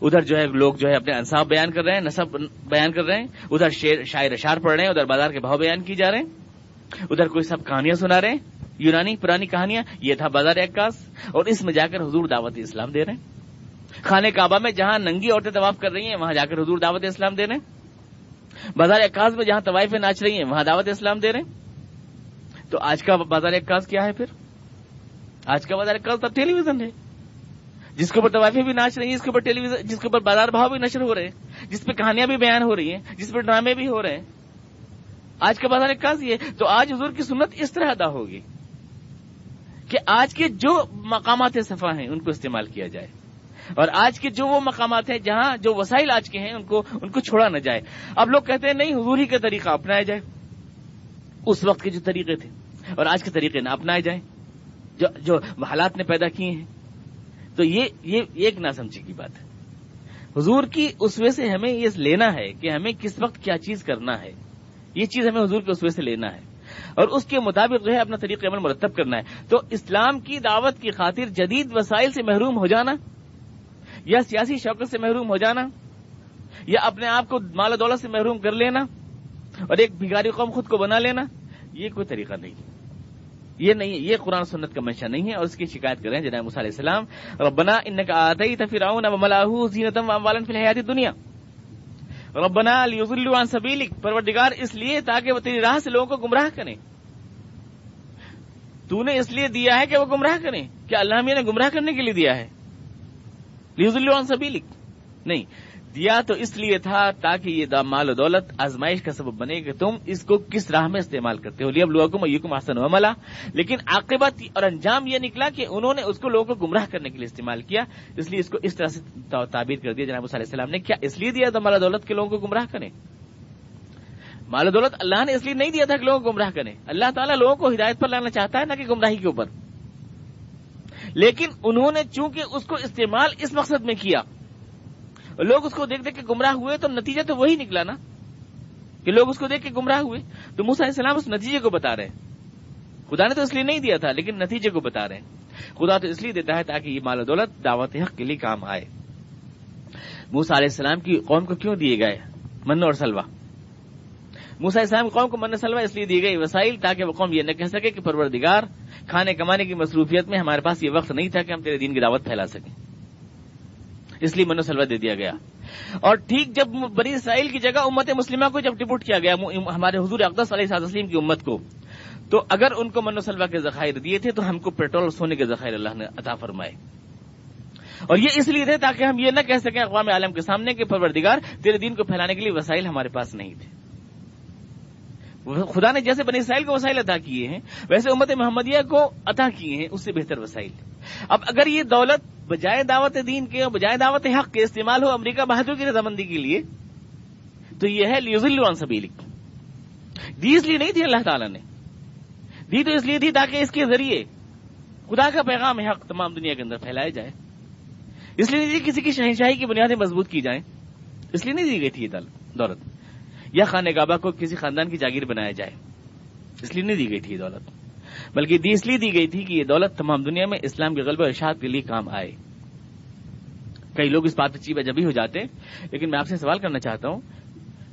ادھر جو ہے لوگ جو ہے اپنے انصاف بیان کر رہے ہیں، نسب بیان کر رہے ہیں، ادھر شاعر اشعار پڑھ رہے ہیں، ادھر بازار کے بھاؤ بیان کی جا رہے ہیں، ادھر کوئی سب کہانیاں سنا رہے ہیں۔ یونانی پرانی کہانیاں، یہ تھا بازار عکاس، اور اس میں جا کر حضور دعوت اسلام دے رہے ہیں۔ خانہ کعبہ میں جہاں ننگی عورتیں طواف کر رہی ہیں وہاں جا کر حضور دعوت اسلام دے رہے ہیں۔ بازار عکاس میں جہاں طوائفیں ناچ رہی ہیں وہاں دعوت اسلام دے رہے ہیں۔ تو آج کا بازار عکاس کیا ہے پھر؟ آج کا بازار عکاس تب ٹیلی ویژن ہے، جس کے اوپر طوائفیں بھی ناچ رہی ہیں، جس کے اوپر بازار بھاؤ بھی نشر ہو رہے ہیں، جس پہ کہانیاں بھی بیان ہو رہی ہیں، جس پہ ڈرامے بھی ہو رہے ہیں۔ آج کا بازار عکاس یہ ہے۔ تو آج حضور کی سنت اس طرح ادا ہوگی کہ آج کے جو مقامات صفا ہیں ان کو استعمال کیا جائے، اور آج کے جو وہ مقامات ہیں جہاں جو وسائل آج کے ہیں ان کو چھوڑا نہ جائے۔ اب لوگ کہتے ہیں نہیں، حضور ہی کا طریقہ اپنایا جائے، اس وقت کے جو طریقے تھے اور آج کے طریقے نہ اپنائے جائیں جو حالات نے پیدا کیے ہیں۔ تو یہ ایک نہ سمجھی کی بات ہے۔ حضور کی اسوے سے ہمیں یہ لینا ہے کہ ہمیں کس وقت کیا چیز کرنا ہے، یہ چیز ہمیں حضور کے اسوے سے لینا ہے، اور اس کے مطابق جو ہے اپنا طریقہ عمل مرتب کرنا ہے۔ تو اسلام کی دعوت کی خاطر جدید وسائل سے محروم ہو جانا، یا سیاسی شوقت سے محروم ہو جانا، یا اپنے آپ کو مال و دولت سے محروم کر لینا اور ایک بھکاری قوم خود کو بنا لینا، یہ کوئی طریقہ نہیں، یہ نہیں، یہ قرآن سنت کا منشا نہیں ہے۔ اور اس کی شکایت کر رہے ہیں جناب موسیٰ علیہ السلام، ربنا انک آتیت فرعون وملأہ زینۃ واموالا فی الحیاۃ الدنیا ربنا لیضلوا عن سبیلک، پروردگار اس لیے تاکہ وہ تیری راہ سے لوگوں کو گمراہ کریں۔ تو نے اس لیے دیا ہے کہ وہ گمراہ کریں، کیا اللہ نے گمراہ کرنے کے لیے دیا ہے؟ لیضلوا عن سبیلک نہیں، دیا تو اس لیے تھا تاکہ یہ مال و دولت آزمائش کا سبب بنے کہ تم اس کو کس راہ میں استعمال کرتے ہو، لیبلوکم ایکم احسن عملا۔ لیکن عاقبت اور انجام یہ نکلا کہ انہوں نے اس کو لوگوں کو گمراہ کرنے کے لیے استعمال کیا، اس لیے اس کو اس طرح سے تعبیر کر دیا جناب موسیٰ علیہ السلام نے۔ کیا اس لیے دیا تھا مال و دولت کے لوگوں کو گمراہ کریں؟ مال و دولت اللہ نے اس لیے نہیں دیا تھا کہ لوگوں کو گمراہ کریں۔ اللہ تعالیٰ لوگوں کو ہدایت پر لانا چاہتا ہے نہ کہ گمراہی کے اوپر، لیکن انہوں نے چونکہ اس کو استعمال اس مقصد میں کیا، لوگ اس کو دیکھ دیکھ کے گمراہ ہوئے، تو نتیجہ تو وہی نکلا نا کہ لوگ اس کو دیکھ کے گمراہ ہوئے۔ تو موسیٰ علیہ السلام اس نتیجے کو بتا رہے ہیں۔ خدا نے تو اس لیے نہیں دیا تھا، لیکن نتیجے کو بتا رہے ہیں۔ خدا تو اس لیے دیتا ہے تاکہ یہ مال و دولت دعوت حق کے لیے کام آئے۔ موسیٰ علیہ السلام کی قوم کو کیوں دیے گئے من اور سلوہ؟ موسیٰ علیہ السلام کی قوم کو من و سلوہ اس لیے دیے گئے وسائل تاکہ وہ قوم یہ نہ کہہ سکے کہ پروردگار کھانے کمانے کی مصروفیت میں ہمارے پاس یہ وقت نہیں تھا کہ ہم تیرے دین کی دعوت پھیلا سکیں، اس لیے من و سلوہ دے دیا گیا۔ اور ٹھیک جب بنی اسرائیل کی جگہ امت مسلمہ کو جب ڈپورٹ کیا گیا ہمارے حضور اقدس علیہ السلام کی امت کو، تو اگر ان کو من و سلوہ کے ذخائر دیے تھے تو ہم کو پیٹرول اور سونے کے ذخائر اللہ نے عطا فرمائے، اور یہ اس لیے تھے تاکہ ہم یہ نہ کہہ سکیں اقوام عالم کے سامنے کہ پروردگار تیرے دین کو پھیلانے کے لیے وسائل ہمارے پاس نہیں تھے۔ خدا نے جیسے بنی اسرائیل کو وسائل عطا کیے ہیں ویسے امت محمدیہ کو عطا کیے ہیں اس سے بہتر وسائل۔ اب اگر یہ دولت بجائے دعوت دین کے اور بجائے دعوت حق کے استعمال ہو امریکہ بہادر کی رضامندی کے لیے، تو یہ ہے لیضلوا عن سبیلک۔ دی اس لیے نہیں تھی اللہ تعالیٰ نے، دی تو اس لیے تھی تاکہ اس کے ذریعے خدا کا پیغام حق تمام دنیا کے اندر پھیلایا جائے۔ اس لیے نہیں دی کسی کی شہنشاہی کی بنیادیں مضبوط کی جائیں، اس لیے نہیں دی گئی تھی یہ دولت، یا خانہ کعبہ کو کسی خاندان کی جاگیر بنایا جائے، اس لیے نہیں دی گئی تھی یہ دولت، بلکہ دی اس لیے دی گئی تھی کہ یہ دولت تمام دنیا میں اسلام کے غلبہ اور ارشاد کے لیے کام آئے۔ کئی لوگ اس بات پہ چیبہ جبی ہو جاتے ہیں، لیکن میں آپ سے سوال کرنا چاہتا ہوں،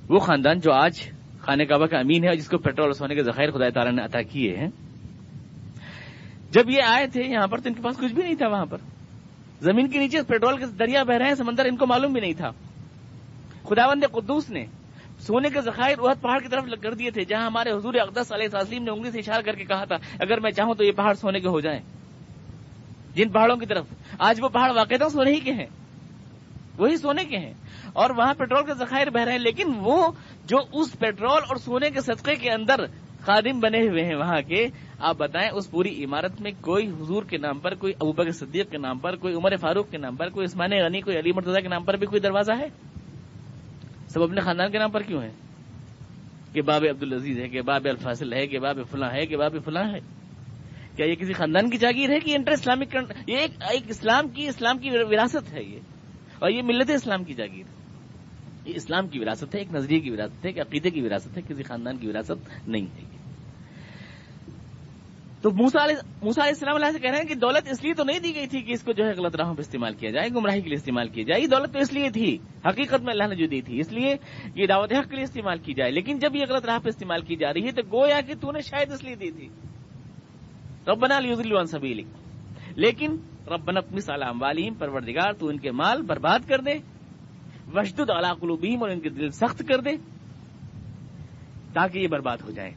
وہ خاندان جو آج خانہ کعبہ کا امین ہے اور جس کو پیٹرول اور سونے کے ذخائر خدا تعالیٰ نے عطا کیے ہیں، جب یہ آئے تھے یہاں پر تو ان کے پاس کچھ بھی نہیں تھا، وہاں پر زمین کے نیچے پیٹرول کے دریا بہ رہے ہیں، سمندر ان کو معلوم بھی نہیں تھا۔ خداوند قدوس نے سونے کے ذخائر احد پہاڑ کی طرف کر دیے تھے، جہاں ہمارے حضور اقدس علیہ السلام نے انگلی سے اشارہ کر کے کہا تھا اگر میں چاہوں تو یہ پہاڑ سونے کے ہو جائیں۔ جن پہاڑوں کی طرف آج وہ پہاڑ واقعہ سونے ہی کے ہیں، وہی سونے کے ہیں، اور وہاں پیٹرول کے ذخائر بہ رہے ہیں، لیکن وہ جو اس پیٹرول اور سونے کے صدقے کے اندر خادم بنے ہوئے ہیں وہاں کے، آپ بتائیں اس پوری عمارت میں کوئی حضور کے نام پر، کوئی ابوبکر صدیق کے نام پر، کوئی عمر فاروق کے نام پر، کوئی عثمان غنی، کوئی علی مرتضیٰ کے نام پر بھی کوئی دروازہ ہے؟ سب اپنے خاندان کے نام پر کیوں ہے؟ کہ باب عبدالعزیز ہے، کہ باب الفاصل ہے، کہ باب فلاں ہے، کہ باب فلاں ہے۔ کیا یہ کسی خاندان کی جاگیر ہے کہ انٹر اسلامک؟ یہ ایک اسلام کی وراثت ہے، یہ، اور یہ ملت اسلام کی جاگیر، یہ اسلام کی وراثت ہے، ایک نظریے کی وراثت ہے، ایک عقیدے کی وراثت ہے، کسی خاندان کی وراثت نہیں ہے۔ تو موسیٰ علیہ السلام سے کہہ رہے ہیں کہ دولت اس لیے تو نہیں دی گئی تھی کہ اس کو جو ہے غلط راہوں پہ استعمال کیا جائے، گمراہی کے لیے استعمال کیا جائے، یہ دولت تو اس لیے تھی حقیقت میں اللہ نے جو دی تھی اس لیے یہ دعوت حق کے لیے استعمال کی جائے، لیکن جب یہ غلط راہ پہ استعمال کی جا رہی ہے تو گویا کہ تو نے شاید اس لیے دی تھی ربنا لیضلوا عن سبیلک، لیکن ربنا اطمس علی اموالہم، پروردگار تو ان کے مال برباد کر دے، واشدد علی قلوبہم، اور ان کے دل سخت کر دے تاکہ یہ برباد ہو جائیں۔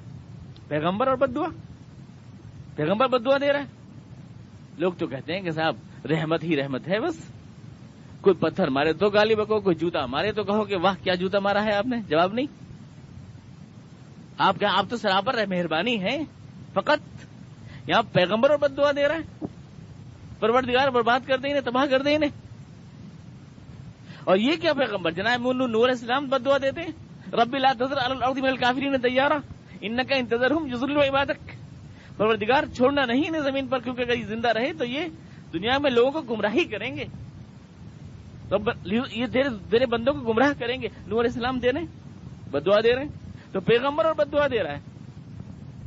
پیغمبر اور بد دعا، پیغمبر بد دعا دے رہا ہے۔ لوگ تو کہتے ہیں کہ صاحب رحمت ہی رحمت ہے، بس کوئی پتھر مارے تو گالی بکو، کوئی جوتا مارے تو کہو کہ واہ کیا جوتا مارا ہے آپ نے، جواب نہیں۔ آپ تو سرابر مہربانی ہیں، فقط یہاں پیغمبر اور بد دعا دے رہا ہے، پروردگار برباد کر دے انہیں، تباہ کر دے انہیں۔ اور یہ کیا پیغمبر جناب نور علیہ السلام بد دعا دیتے ہیں، رب لا تذر علی الارض من الکافرین دیارا انک ان تذرہم یضلوا عبادک، پروردگار چھوڑنا نہیں انہیں زمین پر، کیونکہ اگر یہ زندہ رہے تو یہ دنیا میں لوگوں کو گمراہی کریں گے، یہ تیرے بندوں کو گمراہ کریں گے۔ نور علیہ السلام دے رہے ہیں، بد دعا دے رہے ہیں، تو پیغمبر اور بد دعا دے رہا ہے،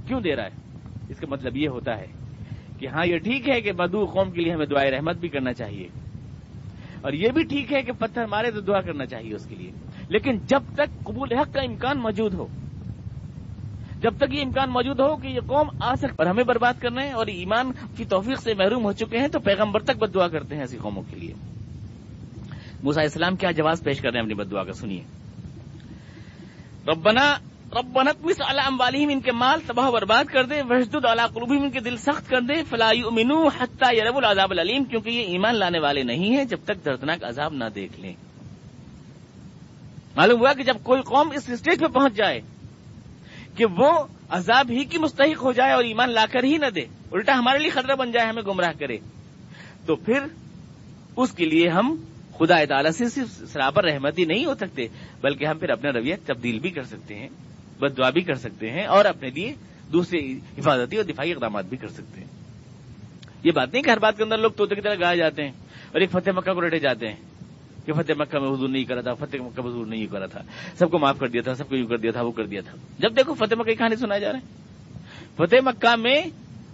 کیوں دے رہا ہے؟ اس کا مطلب یہ ہوتا ہے کہ ہاں یہ ٹھیک ہے کہ بدو قوم کے لیے ہمیں دعائے رحمت بھی کرنا چاہیے، اور یہ بھی ٹھیک ہے کہ پتھر مارے تو دعا کرنا چاہیے اس کے لیے، لیکن جب تک قبول حق کا امکان موجود ہو، جب تک یہ امکان موجود ہو کہ یہ قوم آ سکے اور ہمیں برباد کرنا ہے اور ایمان کی توفیق سے محروم ہو چکے ہیں، تو پیغمبر تک بد دعا کرتے ہیں ایسی قوموں کے لیے۔ موسیٰ علیہ السلام کیا جواز پیش کر رہے ہیں اپنی بد دعا کا، سنیے۔ ربنا اطمس علی اموالہم، ان کے مال تباہ و برباد کر دے، واشدد علی قلوبہم، ان کے دل سخت کر دے، فلا یؤمنوا حتی یروا العذاب العلیم، کیونکہ یہ ایمان لانے والے نہیں ہیں جب تک دردناک عذاب نہ دیکھ لیں۔ معلوم ہوا کہ جب کوئی قوم اس اسٹیج پہ پہنچ جائے کہ وہ عذاب ہی کی مستحق ہو جائے اور ایمان لا کر ہی نہ دے، الٹا ہمارے لیے خطرہ بن جائے، ہمیں گمراہ کرے، تو پھر اس کے لیے ہم خدا تعالی سے صرف سرابر رحمتی نہیں ہو سکتے، بلکہ ہم پھر اپنا رویہ تبدیل بھی کر سکتے ہیں، بد دعا بھی کر سکتے ہیں، اور اپنے لیے دوسرے حفاظتی اور دفاعی اقدامات بھی کر سکتے ہیں۔ یہ بات نہیں کہ ہر بات کے اندر لوگ طوطے کی طرح گائے جاتے ہیں اور ایک فتح مکہ کو رٹے جاتے ہیں کہ فتح مکہ میں حضور نہیں کرا تھا، فتح مکہ میں حضور نہیں کرا تھا، سب کو معاف کر دیا تھا، سب کو یوں کر دیا تھا، وہ کر دیا تھا۔ جب دیکھو فتح مکہ کی کہانی سنائی جا رہے ہیں، فتح مکہ میں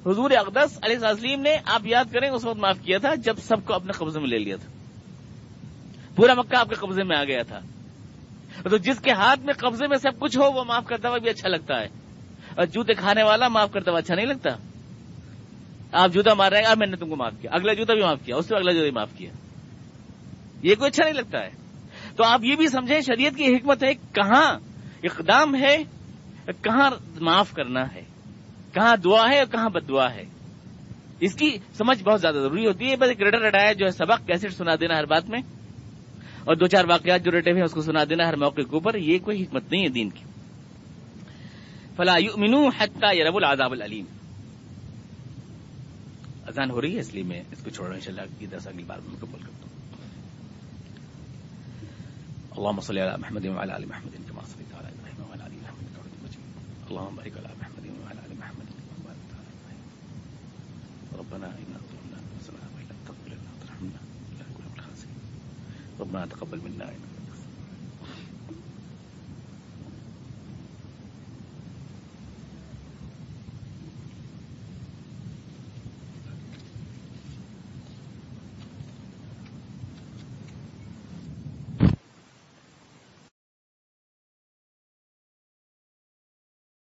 حضور اقدس علیہ السلام نے، آپ یاد کریں، اس وقت معاف کیا تھا جب سب کو اپنے قبضے میں لے لیا تھا، پورا مکہ آپ کے قبضے میں آ گیا تھا، تو جس کے ہاتھ میں قبضے میں سب کچھ ہو وہ معاف کرتا ہوا بھی اچھا لگتا ہے، اور جوتے کھانے والا معاف کرتا ہوا اچھا نہیں لگتا۔ آپ جوتا مار رہے ہیں، میں نے تم کو معاف کیا، اگلا جوتا بھی معاف کیا، اس سے اگلا جوتا بھی معاف کیا، یہ کوئی اچھا نہیں لگتا ہے۔ تو آپ یہ بھی سمجھیں شریعت کی حکمت ہے، کہاں اقدام ہے، کہاں معاف کرنا ہے، کہاں دعا ہے اور کہاں بد دعا ہے، اس کی سمجھ بہت زیادہ ضروری ہوتی ہے۔ بس ایک رٹا رٹایا جو ہے سبق کیسٹ سنا دینا ہر بات میں، اور دو چار واقعات جو رٹے ہوئے ہیں اس کو سنا دینا ہر موقع کے اوپر، یہ کوئی حکمت نہیں ہے دین کی۔ فلا یؤمنوا حتی یروا العذاب العلیم۔ اذان ہو رہی ہے اس لیے میں اس کو چھوڑ رہا ہوں، انشاءاللہ کی درس اگلی بار میں مکمل کرتا ہوں۔ اللهم صل على محمد وعلى ال محمد كما صليت على ابراهيم وعلى ال ابراهيم انك حميد مجيد، اللهم بارك على محمد وعلى ال محمد كما باركت على ابراهيم، ربنا اننا ظلمنا انفسنا وان لم تغفر لنا وترحمنا لنكونن من الخاسرين، ربنا تقبل منا